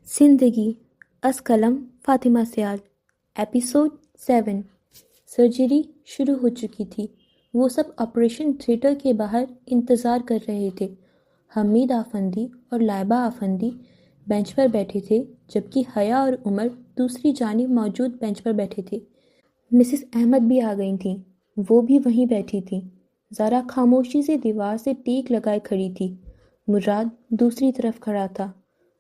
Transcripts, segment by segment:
زندگی از قلم فاطمہ سیال episode 7۔ Surgery شروع ہو چکی تھی۔ وہ سب آپریشن تھیٹر کے باہر انتظار کر رہے تھے۔ حمید آفندی اور لائبہ آفندی بینچ پر بیٹھے تھے، جبکہ حیا اور عمر دوسری جانب موجود بینچ پر بیٹھے تھے۔ مسز احمد بھی آ گئی تھیں، وہ بھی وہیں بیٹھی تھیں۔ زارا خاموشی سے دیوار سے ٹیک لگائے کھڑی تھی۔ مراد دوسری طرف کھڑا تھا۔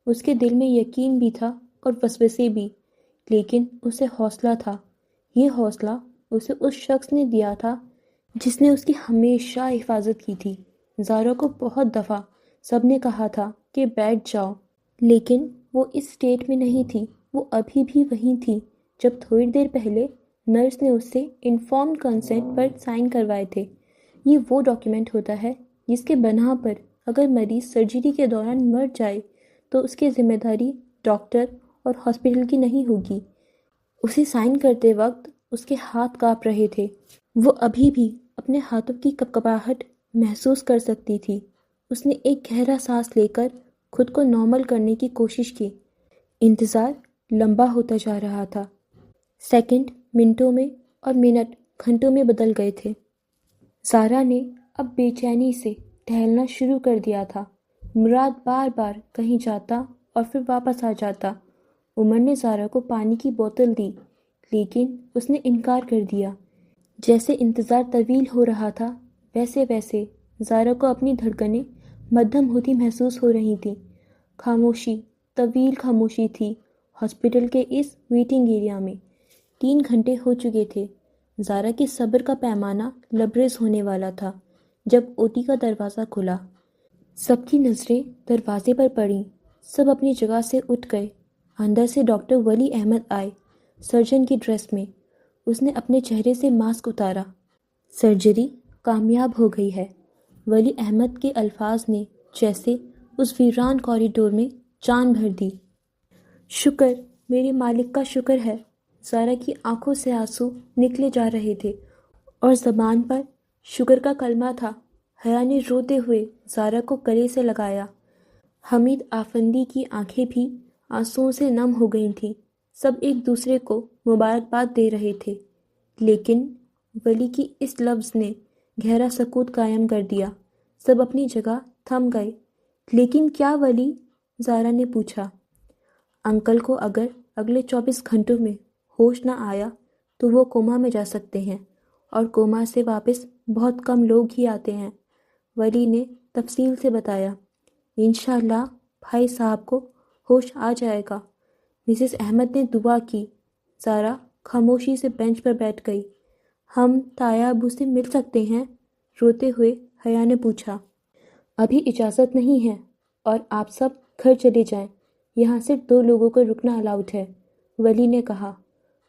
اس کے دل میں یقین بھی تھا اور وسوسے بھی، لیکن اسے حوصلہ تھا۔ یہ حوصلہ اسے اس شخص نے دیا تھا جس نے اس کی ہمیشہ حفاظت کی تھی۔ زارا کو بہت دفعہ سب نے کہا تھا کہ بیٹھ جاؤ، لیکن وہ اس سٹیٹ میں نہیں تھی۔ وہ ابھی بھی وہیں تھی جب تھوڑی دیر پہلے نرس نے اس سے انفارمڈ کنسنٹ پر سائن کروائے تھے۔ یہ وہ ڈاکیومنٹ ہوتا ہے جس کے بنا پر اگر مریض سرجری کے دوران مر جائے تو اس کی ذمہ داری ڈاکٹر اور ہاسپٹل کی نہیں ہوگی۔ اسے سائن کرتے وقت اس کے ہاتھ کانپ رہے تھے۔ وہ ابھی بھی اپنے ہاتھوں کی کپکپاہٹ محسوس کر سکتی تھی۔ اس نے ایک گہرا سانس لے کر خود کو نارمل کرنے کی کوشش کی۔ انتظار لمبا ہوتا جا رہا تھا۔ سیکنڈ منٹوں میں اور منٹ گھنٹوں میں بدل گئے تھے۔ زارا نے اب بے چینی سے ٹہلنا شروع کر دیا تھا۔ مراد بار بار کہیں جاتا اور پھر واپس آ جاتا۔ عمر نے زارا کو پانی کی بوتل دی، لیکن اس نے انکار کر دیا۔ جیسے انتظار طویل ہو رہا تھا، ویسے زارا کو اپنی دھڑکنیں مدھم ہوتی محسوس ہو رہی تھیں۔ خاموشی، طویل خاموشی تھی ہاسپٹل کے اس ویٹنگ ایریا میں۔ 3 گھنٹے ہو چکے تھے۔ زارا کے صبر کا پیمانہ لبریز ہونے والا تھا جب او ٹی کا دروازہ کھلا۔ سب کی نظریں دروازے پر پڑیں۔ سب اپنی جگہ سے اٹھ گئے۔ اندر سے ڈاکٹر ولی احمد آئے، سرجن کی ڈریس میں۔ اس نے اپنے چہرے سے ماسک اتارا۔ سرجری کامیاب ہو گئی ہے، ولی احمد کے الفاظ نے جیسے اس ویران کوریڈور میں جان بھر دی۔ شکر، میرے مالک کا شکر ہے۔ زارا کی آنکھوں سے آنسو نکلے جا رہے تھے اور زبان پر شکر کا کلمہ تھا۔ حیا نے روتے ہوئے زارا کو گلے سے لگایا۔ حمید آفندی کی آنکھیں بھی آنسوؤں سے نم ہو گئی تھیں۔ سب ایک دوسرے کو مبارکباد دے رہے تھے، لیکن ولی کی اس لفظ نے گہرا سکوت قائم کر دیا۔ سب اپنی جگہ تھم گئے۔ لیکن کیا ولی؟ زارا نے پوچھا۔ انکل کو اگر اگلے 24 گھنٹوں میں ہوش نہ آیا تو وہ کوما میں جا سکتے ہیں، اور کوما سے واپس بہت کم لوگ ہی آتے ہیں، ولی نے تفصیل سے بتایا۔ انشاءاللہ بھائی صاحب کو ہوش آ جائے گا۔ مسز احمد نے دعا کی۔ زارا خاموشی سے بینچ پر بیٹھ گئی۔ ہم تایا ابو سے مل سکتے ہیں؟ روتے ہوئے حیا نے پوچھا۔ ابھی اجازت نہیں ہے، اور آپ سب گھر چلے جائیں۔ یہاں صرف 2 لوگوں کو رکنا الاؤڈ ہے، ولی نے کہا۔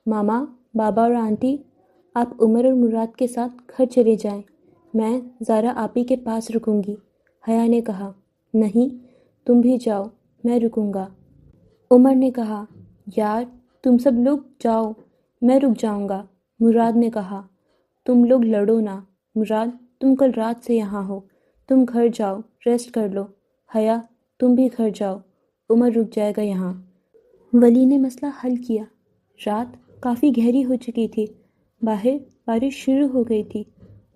ماما، بابا اور آنٹی، آپ عمر اور مراد کے ساتھ گھر چلے جائیں۔ میں زارا آپی کے پاس رکوں گی، حیا نے کہا۔ نہیں، تم بھی جاؤ، میں رکوں گا، عمر نے کہا۔ یار، تم سب لوگ جاؤ، میں رک جاؤں گا، مراد نے کہا۔ تم لوگ لڑو نہ، مراد، تم کل رات سے یہاں ہو، تم گھر جاؤ، ریسٹ کر لو۔ حیا، تم بھی گھر جاؤ، عمر رک جائے گا یہاں۔ ولی نے مسئلہ حل کیا۔ رات کافی گہری ہو چکی تھی۔ باہر بارش شروع ہو گئی تھی۔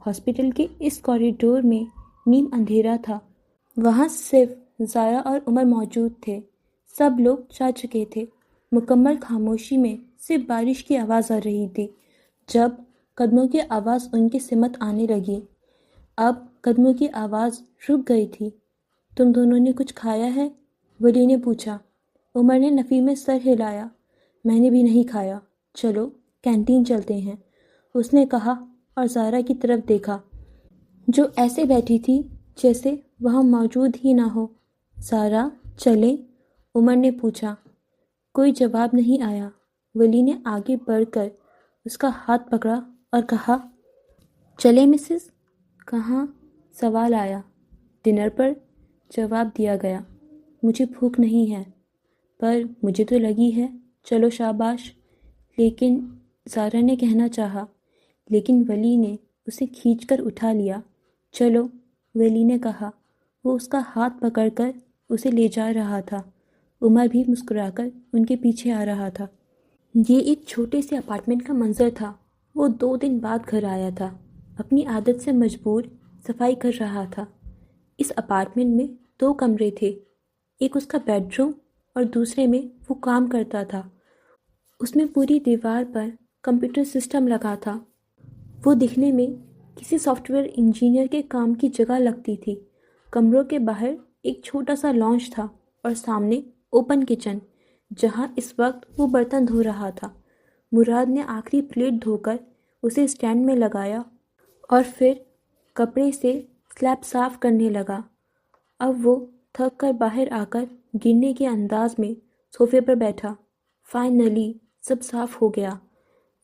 ہاسپٹل کے اس کوریڈور میں نیم اندھیرا تھا۔ وہاں صرف زارا اور عمر موجود تھے۔ سب لوگ جا چکے تھے۔ مکمل خاموشی میں صرف بارش کی آواز آ رہی تھی۔ جب قدموں کی آواز ان کی سمت آنے لگی، اب قدموں کی آواز رک گئی تھی۔ تم دونوں نے کچھ کھایا ہے؟ ولی نے پوچھا۔ عمر نے نفی میں سر ہلایا۔ میں نے بھی نہیں کھایا، چلو کینٹین چلتے ہیں، اس نے کہا اور زارا کی طرف دیکھا، جو ایسے بیٹھی تھی جیسے وہاں موجود ہی نہ ہو۔ زارا، چلیں؟ عمر نے پوچھا۔ کوئی جواب نہیں آیا۔ ولی نے آگے بڑھ کر اس کا ہاتھ پکڑا اور کہا، چلیں مسز؟ کہاں؟ سوال آیا۔ ڈنر پر، جواب دیا گیا۔ مجھے بھوک نہیں ہے، پر مجھے تو لگی ہے، چلو شاباش۔ لیکن زارا نے کہنا چاہا، لیکن ولی نے اسے کھینچ کر اٹھا لیا۔ چلو، ولی نے کہا۔ وہ اس کا ہاتھ پکڑ کر اسے لے جا رہا تھا۔ عمر بھی مسکرا کر ان کے پیچھے آ رہا تھا۔ یہ ایک چھوٹے سے اپارٹمنٹ کا منظر تھا۔ وہ 2 دن بعد گھر آیا تھا، اپنی عادت سے مجبور صفائی کر رہا تھا۔ اس اپارٹمنٹ میں 2 کمرے تھے، ایک اس کا بیڈ روم اور دوسرے میں وہ کام کرتا تھا۔ اس میں پوری دیوار پر کمپیوٹر سسٹم لگا تھا۔ وہ دکھنے میں کسی سافٹ ویئر انجینئر کے کام کی جگہ لگتی تھی۔ کمروں کے باہر ایک چھوٹا سا لانچ تھا اور سامنے اوپن کچن، جہاں اس وقت وہ برتن دھو رہا تھا۔ مراد نے آخری پلیٹ دھو کر اسے اسٹینڈ میں لگایا اور پھر کپڑے سے سلیب صاف کرنے لگا۔ اب وہ تھک کر باہر آ کر گرنے کے انداز میں صوفے پر بیٹھا۔ فائنلی سب صاف ہو گیا۔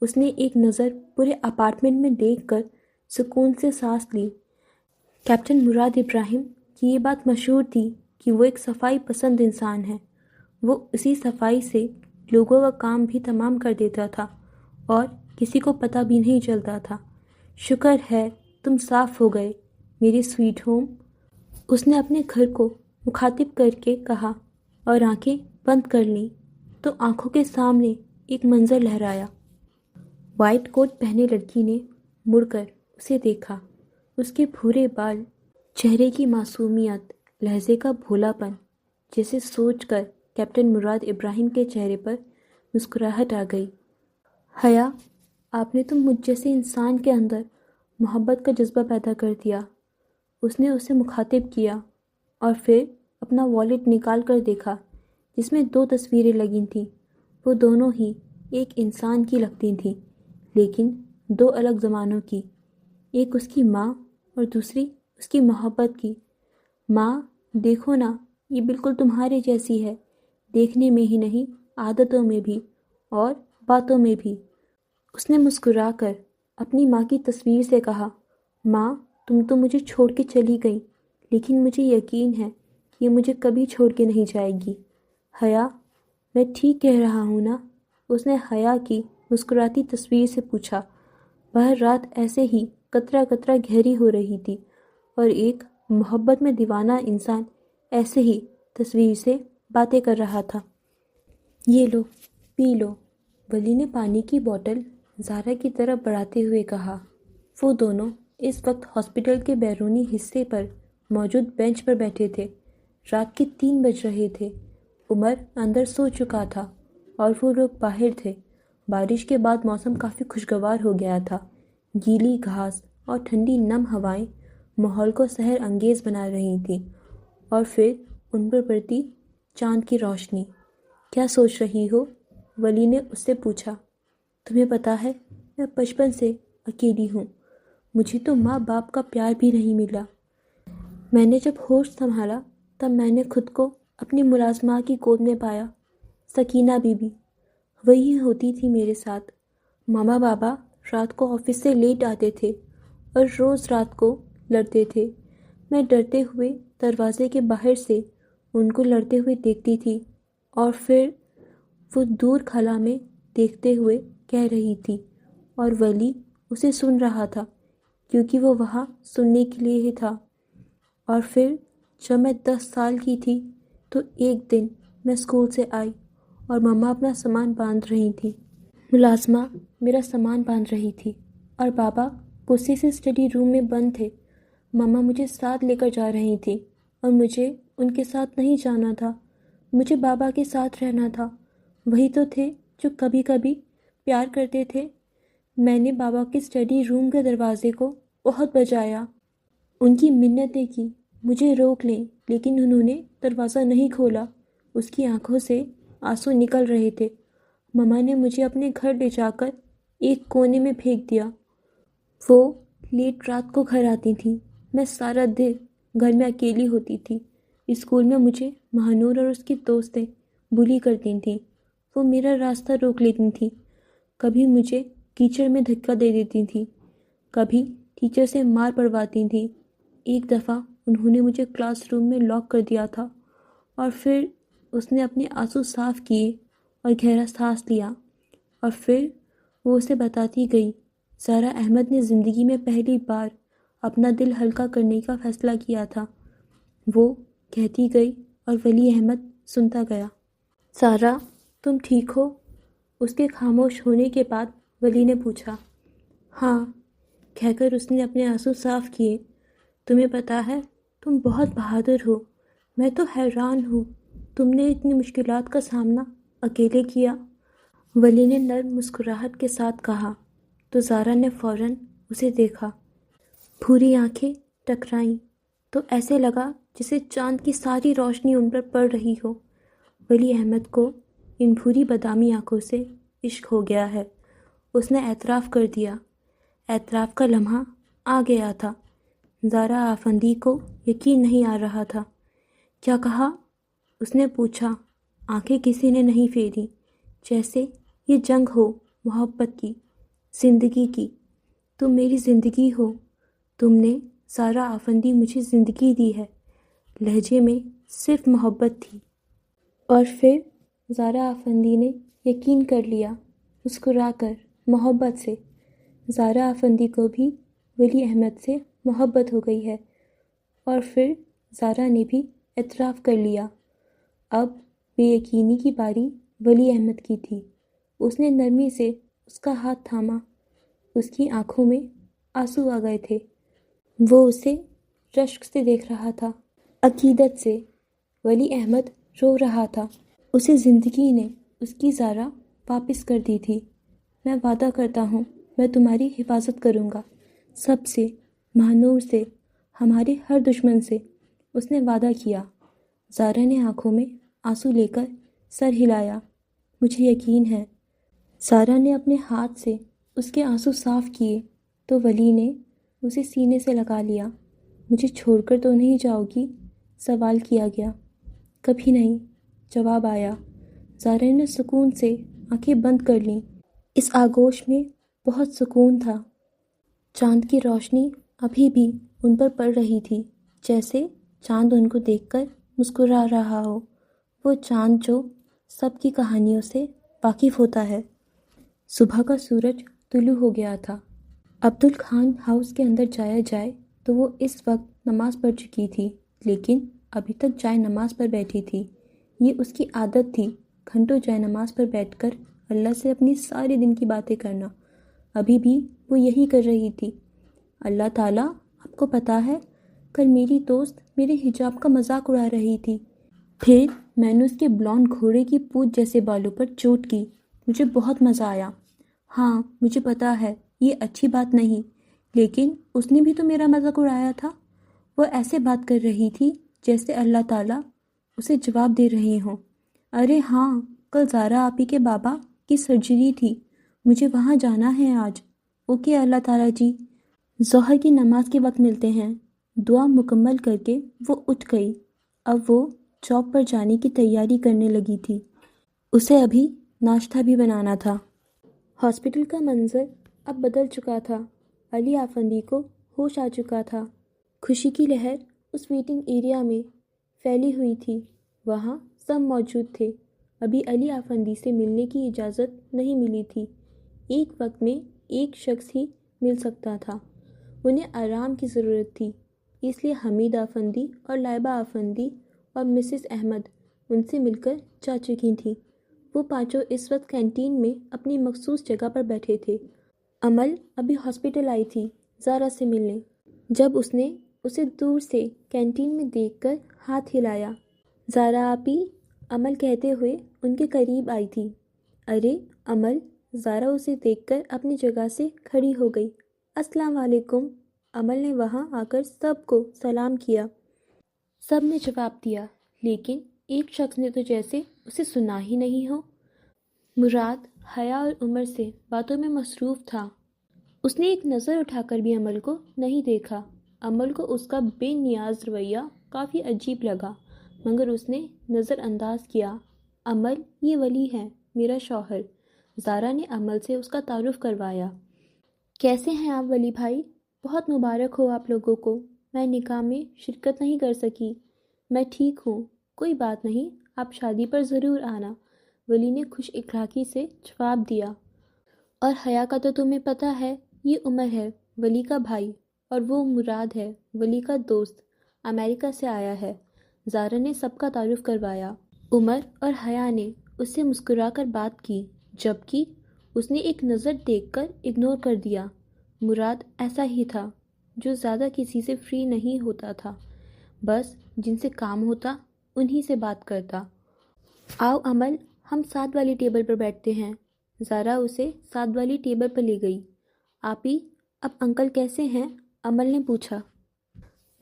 اس نے ایک نظر پورے اپارٹمنٹ میں دیکھ کر سکون سے سانس لی۔ کیپٹن مراد ابراہیم کی یہ بات مشہور تھی کہ وہ ایک صفائی پسند انسان ہے۔ وہ اسی صفائی سے لوگوں کا کام بھی تمام کر دیتا تھا اور کسی کو پتہ بھی نہیں چلتا تھا۔ شکر ہے تم صاف ہو گئے میری سویٹ ہوم، اس نے اپنے گھر کو مخاطب کر کے کہا اور آنکھیں بند کر لیں تو آنکھوں کے سامنے ایک منظر لہرایا۔ وائٹ کوٹ پہنے لڑکی نے مڑ کر اسے دیکھا۔ اس کے بھورے بال، چہرے کی معصومیت، لہجے کا بھولا پن، جیسے سوچ کر کیپٹن مراد ابراہیم کے چہرے پر مسکراہٹ آ گئی۔ حیا، آپ نے تو مجھ جیسے انسان کے اندر محبت کا جذبہ پیدا کر دیا، اس نے اسے مخاطب کیا اور پھر اپنا والیٹ نکال کر دیکھا جس میں 2 تصویریں لگی تھیں۔ وہ دونوں ہی ایک انسان کی لگتی تھیں، لیکن 2 الگ زمانوں کی۔ ایک اس کی ماں اور دوسری اس کی محبت کی۔ ماں، دیکھو نا، یہ بالکل تمہارے جیسی ہے، دیکھنے میں ہی نہیں، عادتوں میں بھی اور باتوں میں بھی۔ اس نے مسکرا کر اپنی ماں کی تصویر سے کہا، ماں، تم تو مجھے چھوڑ کے چلی گئی، لیکن مجھے یقین ہے کہ یہ مجھے کبھی چھوڑ کے نہیں جائے گی۔ حیا، میں ٹھیک کہہ رہا ہوں نا؟ اس نے حیا کی مسکراتی تصویر سے پوچھا۔ باہر رات ایسے ہی قطرہ قطرہ گہری ہو رہی تھی اور ایک محبت میں دیوانہ انسان ایسے ہی تصویر سے باتیں کر رہا تھا۔ یہ لو، پی لو، ولی نے پانی کی بوتل زارا کی طرف بڑھاتے ہوئے کہا۔ وہ دونوں اس وقت ہاسپٹل کے بیرونی حصے پر موجود بینچ پر بیٹھے تھے۔ رات کے 3 بج رہے تھے۔ عمر اندر سو چکا تھا اور وہ لوگ باہر تھے۔ بارش کے بعد موسم کافی خوشگوار ہو گیا تھا۔ گیلی گھاس اور ٹھنڈی نم ہوائیں ماحول کو سحر انگیز بنا رہی تھیں اور پھر ان پر پڑتی چاند کی روشنی۔ کیا سوچ رہی ہو؟ ولی نے اس سے پوچھا۔ تمہیں پتہ ہے میں بچپن سے اکیلی ہوں، مجھے تو ماں باپ کا پیار بھی نہیں ملا۔ میں نے جب ہوش سنبھالا تب میں نے خود کو اپنی ملازمہ کی گود میں پایا، سکینہ بی بی، وہی ہوتی تھی میرے ساتھ۔ ماما بابا رات کو آفس سے لیٹ آتے تھے اور روز رات کو لڑتے تھے۔ میں ڈرتے ہوئے دروازے کے باہر سے ان کو لڑتے ہوئے دیکھتی تھی اور پھر وہ دور خلا میں دیکھتے ہوئے کہہ رہی تھی اور ولی اسے سن رہا تھا کیونکہ وہ وہاں سننے کے لیے ہی تھا۔ اور پھر جب میں 10 سال کی تھی تو ایک دن میں اسکول سے آئی اور ماما اپنا سامان باندھ رہی تھی، ملازمہ میرا سامان باندھ رہی تھی اور بابا غصے سے اسٹڈی روم میں بند تھے۔ ماما مجھے ساتھ لے کر جا رہی تھی اور مجھے ان کے ساتھ نہیں جانا تھا، مجھے بابا کے ساتھ رہنا تھا۔ وہی تو تھے جو کبھی کبھی پیار کرتے تھے۔ میں نے بابا کے اسٹڈی روم کے دروازے کو بہت بجایا، ان کی منتیں کی مجھے روک لیں، لیکن انہوں نے دروازہ نہیں کھولا۔ اس کی آنکھوں سے آنسو نکل رہے تھے۔ ماما نے مجھے اپنے گھر لے جا کر ایک کونے میں پھینک دیا۔ وہ لیٹ رات کو گھر آتی تھیں۔ میں سارا دن گھر میں اکیلی ہوتی تھی۔ اسکول میں مجھے مہنور اور اس کی دوستیں بلی کرتی تھیں۔ وہ میرا راستہ روک لیتی تھیں، کبھی مجھے کیچڑ میں دھکا دے دیتی تھیں، کبھی ٹیچر سے مار پڑواتی تھیں۔ ایک دفعہ انہوں نے مجھے کلاس روم میں لاک کر دیا تھا اور پھر اس نے اپنے آنسو صاف کیے اور گہرا سانس لیا اور پھر وہ اسے بتاتی گئی، زارا احمد نے زندگی میں پہلی بار اپنا دل ہلکا کرنے کا فیصلہ کیا تھا۔ وہ کہتی گئی اور ولی احمد سنتا گیا۔ سارا، تم ٹھیک ہو؟ اس کے خاموش ہونے کے بعد ولی نے پوچھا۔ ہاں، کہہ کر اس نے اپنے آنسو صاف کیے۔ تمہیں پتہ ہے تم بہت بہادر ہو، میں تو حیران ہوں تم نے اتنی مشکلات کا سامنا اکیلے کیا۔ ولی نے نرم مسکراہٹ کے ساتھ کہا تو زارا نے فوراً اسے دیکھا۔ بھوری آنکھیں ٹکرائیں تو ایسے لگا جسے چاند کی ساری روشنی ان پر پڑ رہی ہو۔ ولی احمد کو ان بھوری بادامی آنکھوں سے عشق ہو گیا ہے۔ اس نے اعتراف کر دیا۔ اعتراف کا لمحہ آ گیا تھا۔ زارا آفندی کو یقین نہیں آ رہا تھا۔ کیا کہا؟ اس نے پوچھا۔ آنکھیں کسی نے نہیں پھیری، جیسے یہ جنگ ہو محبت کی، زندگی کی۔ تم میری زندگی ہو، تم نے زارا آفندی مجھے زندگی دی ہے۔ لہجے میں صرف محبت تھی۔ اور پھر زارا آفندی نے یقین کر لیا، مسکرا کر، محبت سے۔ زارا آفندی کو بھی ولی احمد سے محبت ہو گئی ہے۔ اور پھر زارا نے بھی اعتراف کر لیا۔ اب بے یقینی کی باری ولی احمد کی تھی۔ اس نے نرمی سے اس کا ہاتھ تھاما۔ اس کی آنکھوں میں آنسو آ گئے تھے۔ وہ اسے رشک سے دیکھ رہا تھا، عقیدت سے۔ ولی احمد رو رہا تھا۔ اسے زندگی نے اس کی زارا واپس کر دی تھی۔ میں وعدہ کرتا ہوں میں تمہاری حفاظت کروں گا، سب سے، مہنور سے، ہمارے ہر دشمن سے۔ اس نے وعدہ کیا۔ زارا نے آنکھوں میں آنسو لے کر سر ہلایا۔ مجھے یقین ہے۔ زارا نے اپنے ہاتھ سے اس کے آنسو صاف کیے تو ولی نے اسے سینے سے لگا لیا۔ مجھے چھوڑ کر تو نہیں جاؤ گی؟ سوال کیا گیا۔ کبھی نہیں، جواب آیا۔ زارا نے سکون سے آنکھیں بند کر لیں۔ اس آغوش میں بہت سکون تھا۔ چاند کی روشنی ابھی بھی ان پر پڑ رہی تھی، جیسے چاند ان کو دیکھ کر مسکرا رہا ہو۔ وہ چاند جو سب کی کہانیوں سے واقف ہوتا ہے۔ صبح کا سورج طلوع ہو گیا تھا۔ عبدالخان ہاؤس کے اندر جایا جائے تو وہ اس وقت نماز پڑھ چکی تھی، لیکن ابھی تک جائے نماز پر بیٹھی تھی۔ یہ اس کی عادت تھی، گھنٹوں جائے نماز پر بیٹھ کر اللہ سے اپنی سارے دن کی باتیں کرنا۔ ابھی بھی وہ یہی کر رہی تھی۔ اللہ تعالیٰ، آپ کو پتہ ہے کل میری دوست میرے حجاب کا مذاق اڑا رہی تھی، پھر میں نے اس کے بلونڈ گھوڑے کی پونچھ جیسے بالوں پر چوٹ کی۔ مجھے بہت مزہ آیا۔ ہاں، مجھے پتہ ہے یہ اچھی بات نہیں، لیکن اس نے بھی تو میرا مذاق اڑایا تھا۔ وہ ایسے بات کر رہی تھی جیسے اللہ تعالیٰ اسے جواب دے رہے ہوں۔ ارے ہاں، کل زارا آپی کے بابا کی سرجری تھی، مجھے وہاں جانا ہے آج۔ اوکے اللہ تعالیٰ جی، ظہر کی نماز کے وقت ملتے ہیں۔ دعا مکمل کر کے وہ اٹھ گئی۔ اب وہ جاب پر جانے کی تیاری کرنے لگی تھی۔ اسے ابھی ناشتہ بھی بنانا تھا۔ ہاسپٹل کا منظر اب بدل چکا تھا۔ علی آفندی کو ہوش آ چکا تھا۔ خوشی کی لہر اس ویٹنگ ایریا میں پھیلی ہوئی تھی۔ وہاں سب موجود تھے۔ ابھی علی آفندی سے ملنے کی اجازت نہیں ملی تھی۔ ایک وقت میں ایک شخص ہی مل سکتا تھا۔ انہیں آرام کی ضرورت تھی، اس لیے حمید آفندی اور لائبہ آفندی اور مسز احمد ان سے مل کر جا چکی تھیں۔ وہ پانچوں اس وقت کینٹین میں اپنی مخصوص جگہ پر بیٹھے تھے۔ امل ابھی ہاسپٹل آئی تھی زارا سے ملنے۔ جب اس نے اسے دور سے کینٹین میں دیکھ کر ہاتھ ہلایا، زارا آپی، امل کہتے ہوئے ان کے قریب آئی تھی۔ ارے امل، زارا اسے دیکھ کر اپنی جگہ سے کھڑی ہو گئی۔ السلام علیکم۔ امل نے وہاں آ کر سب کو سلام کیا۔ سب نے جواب دیا، لیکن ایک شخص نے تو جیسے اسے سنا ہی نہیں ہو۔ مراد حیا اور عمر سے باتوں میں مصروف تھا۔ اس نے ایک نظر اٹھا کر بھی امل کو نہیں دیکھا۔ امل کو اس کا بے نیاز رویہ کافی عجیب لگا، مگر اس نے نظر انداز کیا۔ امل، یہ ولی ہے، میرا شوہر۔ زارا نے امل سے اس کا تعارف کروایا۔ کیسے ہیں آپ ولی بھائی؟ بہت مبارک ہو آپ لوگوں کو۔ میں نکاح میں شرکت نہیں کر سکی۔ میں ٹھیک ہوں، کوئی بات نہیں، آپ شادی پر ضرور آنا، ولی نے خوش اخلاقی سے جواب دیا۔ اور حیا کا تو تمہیں پتہ ہے، یہ عمر ہے، ولی کا بھائی، اور وہ مراد ہے، ولی کا دوست، امریکہ سے آیا ہے۔ زارا نے سب کا تعارف کروایا۔ عمر اور حیا نے اس سے مسکرا کر بات کی، جبکہ اس نے ایک نظر دیکھ کر اگنور کر دیا۔ مراد ایسا ہی تھا جو زیادہ کسی سے فری نہیں ہوتا تھا، بس جن سے کام ہوتا انہی سے بات کرتا۔ آؤ امل، ہم ساتھ والی ٹیبل پر بیٹھتے ہیں۔ زارا اسے ساتھ والی ٹیبل پر لے گئی۔ آپی، اب انکل کیسے ہیں؟ امل نے پوچھا۔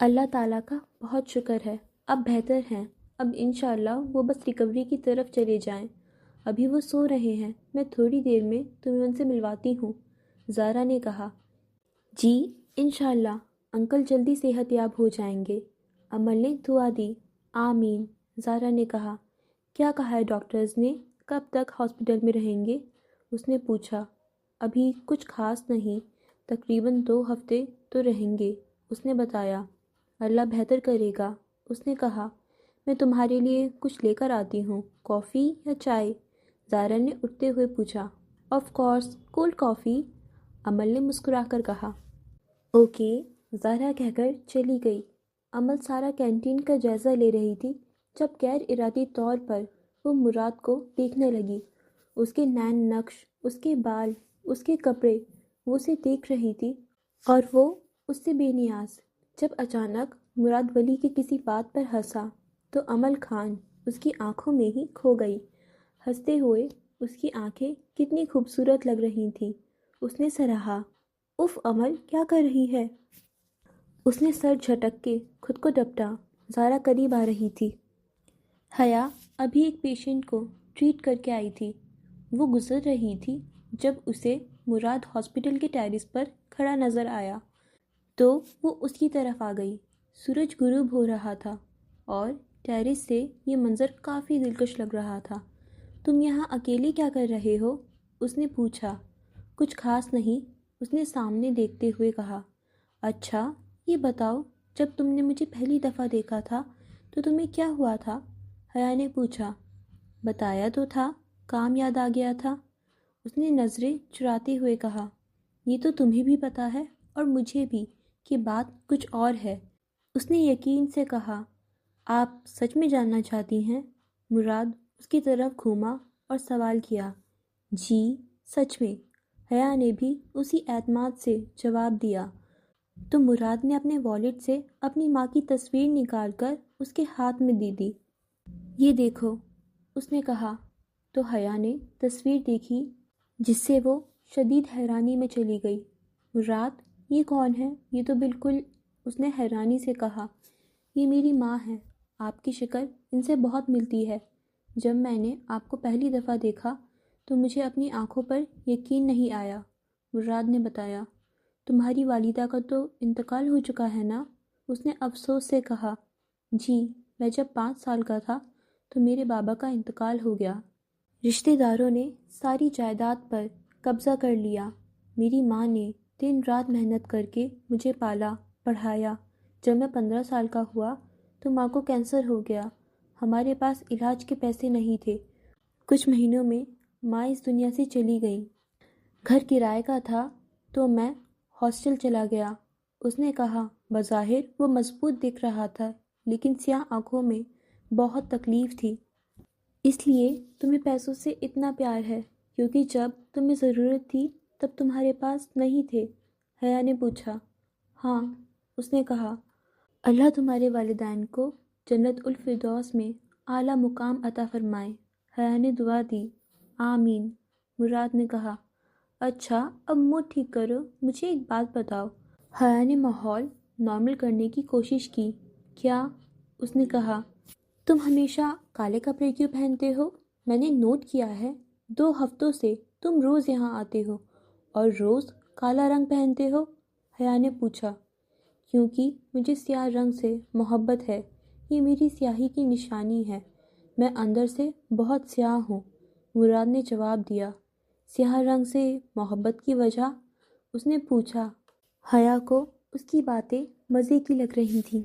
اللہ تعالیٰ کا بہت شکر ہے، اب بہتر ہیں۔ اب انشاءاللہ وہ بس ریکوری کی طرف چلے جائیں۔ ابھی وہ سو رہے ہیں، میں تھوڑی دیر میں تمہیں ان سے ملواتی ہوں، زارا نے کہا۔ جی انشاءاللہ، انکل جلدی صحت یاب ہو جائیں گے۔ امل نے دعا دی۔ آمین، زارا نے کہا۔ کیا کہا ہے ڈاکٹرز نے؟ کب تک ہاسپٹل میں رہیں گے؟ اس نے پوچھا۔ ابھی کچھ خاص نہیں، تقریباً 2 ہفتے تو رہیں گے، اس نے بتایا۔ اللہ بہتر کرے گا، اس نے کہا۔ میں تمہارے لیے کچھ لے کر آتی ہوں، کافی یا چائے؟ زارا نے اٹھتے ہوئے پوچھا۔ آف کورس، کولڈ کافی، امل نے مسکرا کر کہا۔ اوکے، زارا کہہ کر چلی گئی۔ امل سارا کینٹین کا جائزہ لے رہی تھی جب غیر ارادی طور پر وہ مراد کو دیکھنے لگی۔ اس کے نین نقش، اس کے بال، اس کے کپڑے، وہ اسے دیکھ رہی تھی اور وہ اس سے بے نیاز۔ جب اچانک مراد ولی کی کسی بات پر ہنسا تو امل خان اس کی آنکھوں میں ہی کھو گئی۔ ہنستے ہوئے اس کی آنکھیں کتنی خوبصورت لگ رہی تھیں، اس نے سراہا۔ اف امل، کیا کر رہی ہے؟ اس نے سر جھٹک کے خود کو ڈپٹا۔ زارا قریب آ رہی تھی۔ حیا ابھی ایک پیشنٹ کو ٹریٹ کر کے آئی تھی، وہ گزر رہی تھی جب اسے مراد ہاسپٹل کے ٹیرس پر کھڑا نظر آیا تو وہ اس کی طرف آ گئی۔ سورج غروب ہو رہا تھا اور ٹیرس سے یہ منظر کافی دلکش لگ رہا تھا۔ تم یہاں اکیلے کیا کر رہے ہو؟ اس نے پوچھا۔ کچھ خاص نہیں، اس نے سامنے دیکھتے ہوئے کہا۔ اچھا یہ بتاؤ، جب تم نے مجھے پہلی دفعہ دیکھا تھا تو تمہیں کیا ہوا تھا؟ حیا نے پوچھا۔ بتایا تو تھا، کام یاد آ گیا تھا، اس نے نظریں چراتے ہوئے کہا۔ یہ تو تمہیں بھی پتا ہے اور مجھے بھی کہ بات کچھ اور ہے، اس نے یقین سے کہا۔ آپ سچ میں جاننا چاہتی ہیں؟ مراد اس کی طرف گھوما اور سوال کیا۔ جی سچ میں، حیا نے بھی اسی اعتماد سے جواب دیا۔ تو مراد نے اپنے والیٹ سے اپنی ماں کی تصویر نکال کر اس کے ہاتھ میں دے دی۔ یہ دیکھو، اس نے کہا۔ تو حیا نے تصویر دیکھی جس سے وہ شدید حیرانی میں چلی گئی۔ مراد، یہ کون ہے؟ یہ تو بالکل، اس نے حیرانی سے کہا۔ یہ میری ماں ہے، آپ کی شکل ان سے بہت ملتی ہے۔ جب میں نے آپ کو پہلی دفعہ دیکھا تو مجھے اپنی آنکھوں پر یقین نہیں آیا، مراد نے بتایا۔ تمہاری والدہ کا تو انتقال ہو چکا ہے نا؟ اس نے افسوس سے کہا۔ جی، میں جب 5 سال کا تھا تو میرے بابا کا انتقال ہو گیا۔ رشتہ داروں نے ساری جائیداد پر قبضہ کر لیا۔ میری ماں نے دن رات محنت کر کے مجھے پالا پڑھایا۔ جب میں 15 سال کا ہوا تو ماں کو کینسر ہو گیا۔ ہمارے پاس علاج کے پیسے نہیں تھے۔ کچھ مہینوں میں ماں اس دنیا سے چلی گئی۔ گھر کرائے کا تھا تو میں ہاسٹل چلا گیا، اس نے کہا۔ بظاہر وہ مضبوط دکھ رہا تھا لیکن سیاہ آنکھوں میں بہت تکلیف تھی۔ اس لیے تمہیں پیسوں سے اتنا پیار ہے کیونکہ جب تمہیں ضرورت تھی تب تمہارے پاس نہیں تھے؟ حیا نے پوچھا۔ ہاں، اس نے کہا۔ اللہ تمہارے والدین کو جنت الفردوس میں اعلیٰ مقام عطا فرمائے، حیا نے دعا دی۔ آمین، مراد نے کہا۔ اچھا اب موڈ ٹھیک کرو، مجھے ایک بات بتاؤ۔ حیا نے ماحول نارمل کرنے کی کوشش کی۔ کیا؟ اس نے کہا۔ تم ہمیشہ کالے کپڑے کیوں پہنتے ہو؟ میں نے نوٹ کیا ہے 2 ہفتوں سے تم روز یہاں آتے ہو اور روز کالا رنگ پہنتے ہو، حیا نے پوچھا۔ کیونکہ مجھے سیاہ رنگ سے محبت ہے، یہ میری سیاہی کی نشانی ہے، میں اندر سے بہت سیاہ ہوں، مراد نے جواب دیا۔ سیاہ رنگ سے محبت کی وجہ؟ اس نے پوچھا۔ حیا کو اس کی باتیں مزے کی لگ رہی تھیں۔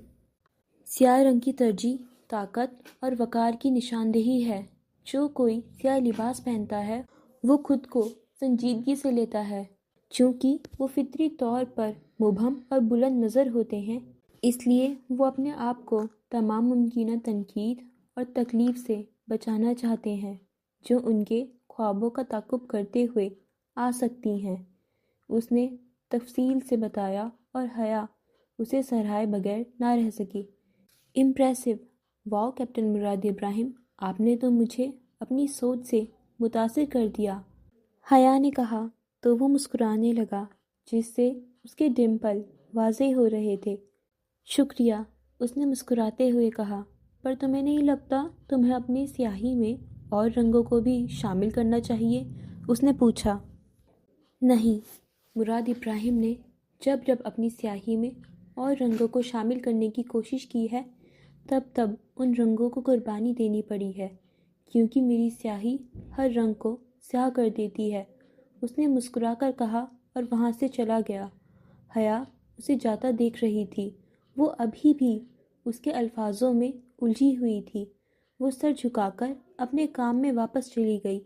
سیاہ رنگ کی ترجیح طاقت اور وقار کی نشاندہی ہے۔ جو کوئی سیاہ لباس پہنتا ہے وہ خود کو سنجیدگی سے لیتا ہے، چونکہ وہ فطری طور پر مبہم اور بلند نظر ہوتے ہیں، اس لیے وہ اپنے آپ کو تمام ممکنہ تنقید اور تکلیف سے بچانا چاہتے ہیں۔ جو ان کے خوابوں کا تعاقب کرتے ہوئے آ سکتی ہیں۔ اس نے تفصیل سے بتایا اور حیا اسے سراہے بغیر نہ رہ سکی۔ امپریسو، واؤ کیپٹن مراد ابراہیم، آپ نے تو مجھے اپنی سوچ سے متاثر کر دیا، حیا نے کہا تو وہ مسکرانے لگا جس سے اس کے ڈمپل واضح ہو رہے تھے۔ شکریہ، اس نے مسکراتے ہوئے کہا، پر تمہیں نہیں لگتا تمہیں اپنی سیاہی میں اور رنگوں کو بھی شامل کرنا چاہیے؟ اس نے پوچھا۔ نہیں، مراد ابراہیم نے جب جب اپنی سیاہی میں اور رنگوں کو شامل کرنے کی کوشش کی ہے تب ان رنگوں کو قربانی دینی پڑی ہے، کیونکہ میری سیاہی ہر رنگ کو سیاہ کر دیتی ہے، اس نے مسکرا کر کہا اور وہاں سے چلا گیا۔ حیا اسے جاتا دیکھ رہی تھی، وہ ابھی بھی اس کے الفاظوں میں الجھی ہوئی تھی۔ وہ سر جھکا کر اپنے کام میں واپس چلی گئی۔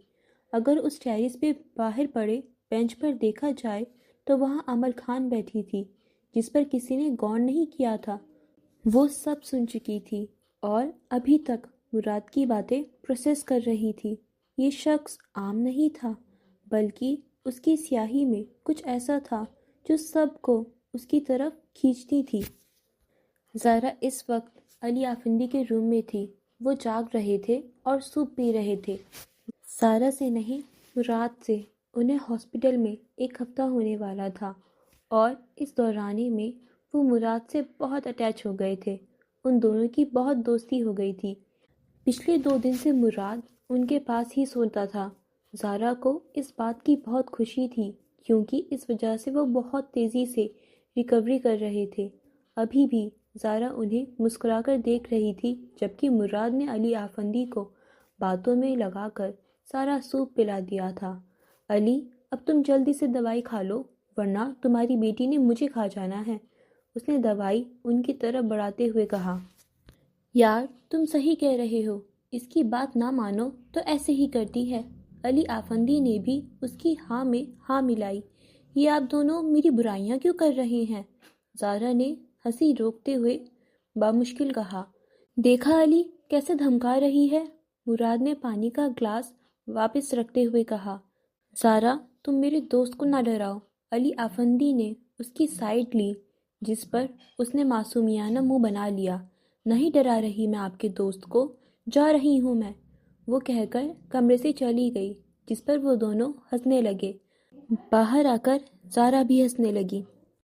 اگر اس ٹیرس پہ باہر پڑے بینچ پر دیکھا جائے تو وہاں امل خان بیٹھی تھی، جس پر کسی نے غور نہیں کیا تھا۔ وہ سب سن چکی تھی اور ابھی تک مراد کی باتیں پروسیس کر رہی تھی۔ یہ شخص عام نہیں تھا، بلکہ اس کی سیاہی میں کچھ ایسا تھا جو سب کو اس کی طرف کھینچتی تھی۔ زارا اس وقت علی آفندی کے روم میں تھی۔ وہ جاگ رہے تھے اور سوپ پی رہے تھے۔ زارا سے نہیں، مراد سے۔ انہیں ہاسپٹل میں ایک ہفتہ ہونے والا تھا اور اس دورانی میں وہ مراد سے بہت اٹیچ ہو گئے تھے۔ ان دونوں کی بہت دوستی ہو گئی تھی۔ پچھلے 2 دن سے مراد ان کے پاس ہی سوتا تھا۔ زارا کو اس بات کی بہت خوشی تھی کیونکہ اس وجہ سے وہ بہت تیزی سے ریکوری کر رہے تھے۔ ابھی بھی زارا انہیں مسکرا کر دیکھ رہی تھی جبکہ مراد نے علی آفندی کو باتوں میں لگا کر سارا سوپ پلا دیا تھا۔ علی، اب تم جلدی سے دوائی کھا لو ورنہ تمہاری بیٹی نے مجھے کھا جانا ہے، اس نے دوائی ان کی طرف بڑھاتے ہوئے کہا۔ یار تم صحیح کہہ رہے ہو، اس کی بات نہ مانو تو ایسے ہی کرتی ہے۔ علی آفندی نے بھی اس کی ہاں میں ہاں ملائی۔ یہ آپ دونوں میری برائیاں کیوں کر رہے ہیں؟ زارا نے ہنسی روکتے ہوئے بامشکل کہا۔ دیکھا علی کیسے دھمکا رہی ہے؟ مراد نے پانی کا گلاس واپس رکھتے ہوئے کہا۔ زارا تم میرے دوست کو نہ ڈراؤ۔ علی آفندی نے اس کی سائیڈ لی جس پر اس نے معصومیانہ منہ بنا لیا۔ نہیں ڈرا رہی میں آپ کے دوست کو، جا رہی ہوں میں، وہ کہہ کر کمرے سے چلی گئی، جس پر وہ دونوں ہنسنے لگے۔ باہر آ کر زارا بھی ہنسنے لگی۔